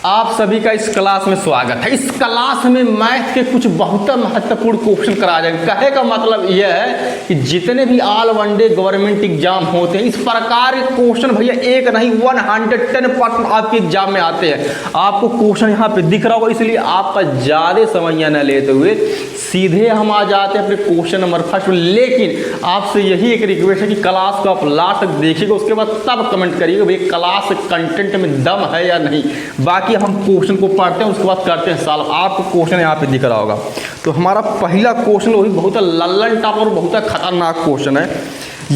आप सभी का इस क्लास में स्वागत है। इस क्लास में मैथ के कुछ बहुत महत्वपूर्ण क्वेश्चन कराए जाएंगे। कहे का मतलब यह है कि जितने भी ऑल वनडे गवर्नमेंट एग्जाम होते हैं इस प्रकार के क्वेश्चन भैया एक नहीं 110% आपके एग्जाम में आते हैं। आपको क्वेश्चन यहाँ पे दिख रहा होगा, इसलिए आपका ज़्यादा समय न लेते हुए सीधे हम आ जाते हैं अपने क्वेश्चन नंबर फर्स्ट में। लेकिन आपसे यही एक रिक्वेस्ट है कि क्लास को आप लास्ट तक देखिएगा, उसके बाद तब कमेंट करिएगा भाई क्लास कंटेंट में दम है या नहीं। बाकी हम क्वेश्चन को पढ़ते हैं, उसके बाद करते हैं सॉल्व। आपको क्वेश्चन यहाँ पे दिख रहा होगा। तो हमारा पहला क्वेश्चन वही बहुत लल्लन टॉप और बहुत खतरनाक क्वेश्चन है।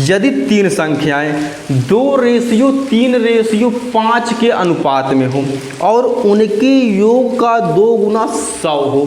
यदि तीन संख्याएं 2:3:5 के अनुपात में हो और उनके योग का 2 गुना 100 हो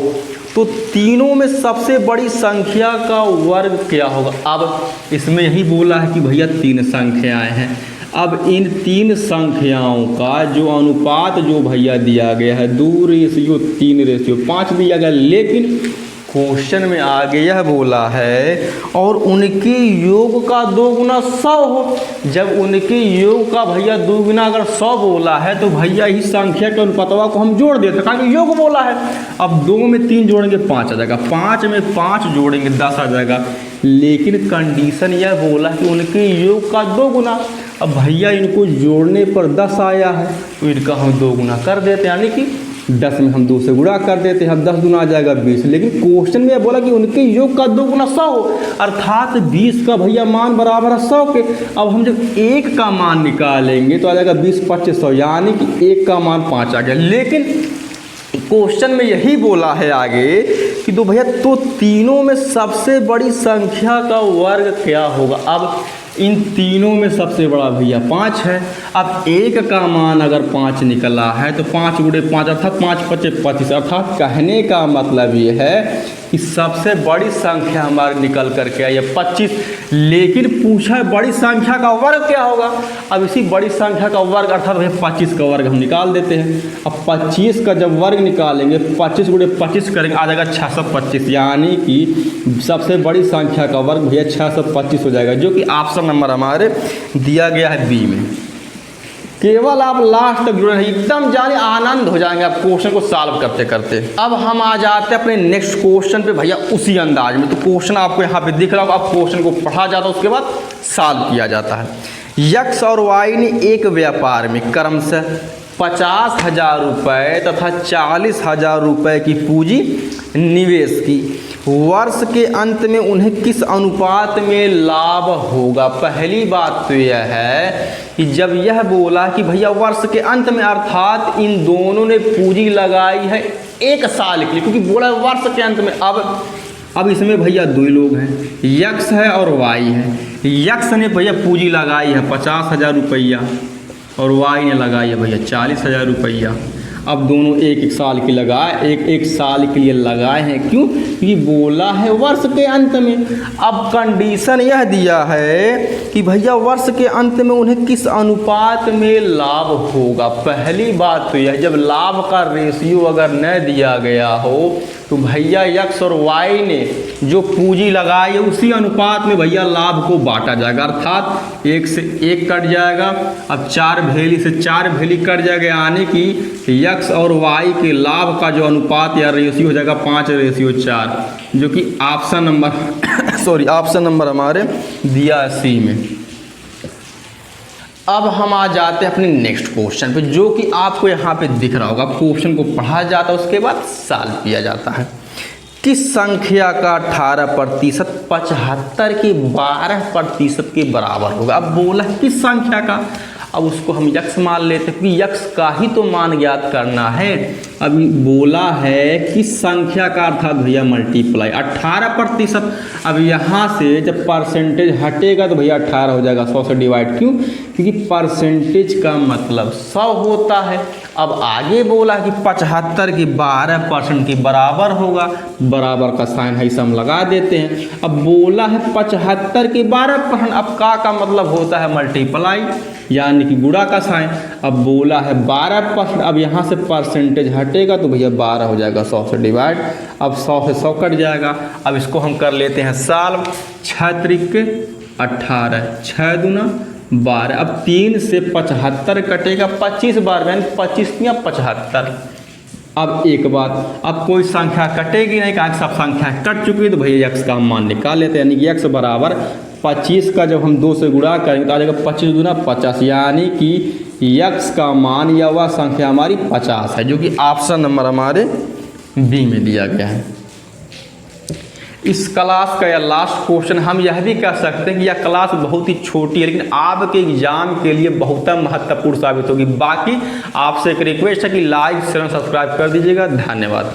तो तीनों में सबसे बड़ी संख्या का वर्ग क्या होगा। अब इसमें यही बोला है कि भैया तीन संख्याएं हैं। अब इन तीन संख्याओं का जो अनुपात जो भैया दिया गया है 2:3:5 दिया गया, लेकिन क्वेश्चन में आगे यह बोला है और उनके योग का 2 गुना 100 हो। जब उनके योग का भैया 2 गुना अगर 100 बोला है तो भैया इस संख्या के अनुपातवा को हम जोड़ देते हैं, कारण योग बोला है। अब 2 में 3 जोड़ेंगे 5 आ जाएगा, 5 में 5 जोड़ेंगे 10 आ जाएगा। लेकिन कंडीशन यह बोला है कि उनके योग का 2 गुना। अब भैया इनको जोड़ने पर 10 आया है तो इनका हम 2 गुना कर देते हैं, यानी कि 10 में हम 2 से गुणा कर देते हैं। अब 10 गुना आ जाएगा 20। लेकिन क्वेश्चन में बोला कि उनके योग का 2 गुना 100 हो, अर्थात 20 का भैया मान बराबर है 100 के। अब हम जब 1 का मान निकालेंगे तो आ जाएगा 20 25 100, यानी कि 1 का मान 5 आ गया। लेकिन क्वेश्चन में यही बोला है आगे कि तो भैया तो तीनों में सबसे बड़ी संख्या का वर्ग क्या होगा। अब इन तीनों में सबसे बड़ा भैया 5 है। अब 1 का मान अगर 5 निकला है तो 5 गुणे 5 अर्थात 5 5 25, अर्थात कहने का मतलब ये है कि सबसे बड़ी संख्या हमारी निकल करके आई है 25। लेकिन पूछा है बड़ी संख्या का वर्ग क्या होगा। अब इसी बड़ी संख्या का वर्ग अर्थात भैया 25 का वर्ग हम निकाल देते हैं। अब 25 का जब वर्ग निकालेंगे 25 गुणे 25 करेंगे आ जाएगा 625, यानी कि सबसे बड़ी संख्या का वर्ग भैया 625 हो जाएगा, जो कि ऑप्शन नंबर हमारे दिया गया है बी में। केवल आप लास्ट तक जुड़े रहिए, एकदम जाने आनंद हो जाएंगे आप क्वेश्चन को सॉल्व करते करते। अब हम आ जाते हैं अपने नेक्स्ट क्वेश्चन पे भैया उसी अंदाज में। तो क्वेश्चन आपको यहाँ पे दिख रहा होगा। आप क्वेश्चन को पढ़ा जाता है, उसके बाद सॉल्व किया जाता है। यक्स और वाई ने एक व्यापार में क्रमशः 50,000 रुपये तथा 40,000 रुपये की पूंजी निवेश की। वर्ष के अंत में उन्हें किस अनुपात में लाभ होगा। पहली बात तो यह है कि जब यह बोला कि भैया वर्ष के अंत में, अर्थात इन दोनों ने पूंजी लगाई है 1 साल के लिए, क्योंकि बोला वर्ष के अंत में। अब इसमें भैया 2 लोग हैं, यक्स है और वाई है। यक्स ने भैया पूंजी लगाई है 50,000 रुपया और वाई ने लगाई है भैया 40,000 रुपया। अब दोनों एक साल की लगाए, एक साल के लिए लगाए हैं। क्यों? क्योंकि बोला है वर्ष के अंत में। अब कंडीशन यह दिया है कि भैया वर्ष के अंत में उन्हें किस अनुपात में लाभ होगा। पहली बात तो यह, जब लाभ का रेशियो अगर न दिया गया हो तो भैया यक्स और वाई ने जो पूंजी लगाई है उसी अनुपात में भैया लाभ को बांटा जाएगा, अर्थात 1 से 1 कट जाएगा। अब 4 भेली से 4 भेली कट जाएगा, यानी कि यक्स और वाई के लाभ का जो अनुपात या रेशियो हो जाएगा 5:4, जो कि ऑप्शन नंबर हमारे दिया है सी में। अब हम आ जाते हैं अपने नेक्स्ट क्वेश्चन पे, जो कि आपको यहाँ पे दिख रहा होगा। क्वेश्चन को पढ़ा जाता है, उसके बाद सॉल्व किया जाता है। किस संख्या का 18% 75 के 12% के बराबर होगा। अब बोला किस संख्या का, अब उसको हम यक्स मान लेते हैं क्योंकि यक्स का ही तो मान ज्ञात करना है। अभी बोला है कि संख्या का अर्थात भैया मल्टीप्लाई 18%। अब यहाँ से जब परसेंटेज हटेगा तो भैया 18 हो जाएगा 100 से डिवाइड। क्यों? क्योंकि परसेंटेज का मतलब 100 होता है। अब आगे बोला कि 75 के 12% के बराबर होगा, बराबर का साइन है इसे हम लगा देते हैं। अब बोला है 75 के 12%, अब का मतलब होता है मल्टीप्लाई, यानी कि गुणा का साइन। अब बोला है 12%, अब यहाँ से परसेंटेज हटेगा तो भैया 12 हो जाएगा 100 से डिवाइड। अब 100 से 100 कट जाएगा। अब इसको हम कर लेते हैं सॉल्व। 6 त्रिक 18, 6 दूना 12। अब 3 से 75 कटेगा 25 बार, यानी 25 या 75। अब एक बात, अब कोई संख्या कटेगी नहीं, कहा सब संख्या कट चुकी है, तो भैया x का हम मान निकाल लेते हैं। यानी कि x बराबर 25 का जब हम 2 से गुणा करेंगे तो आ जाएगा 25 दूना 50, यानी कि x का मान या वह संख्या हमारी 50 है, जो कि ऑप्शन नंबर हमारे बी में दिया गया है। इस क्लास का या लास्ट क्वेश्चन हम यह भी कह सकते हैं कि यह क्लास बहुत ही छोटी है, लेकिन आपके एग्जाम के लिए बहुत महत्वपूर्ण साबित होगी। बाकी आपसे एक रिक्वेस्ट है कि लाइक शेयर सब्सक्राइब कर दीजिएगा। धन्यवाद।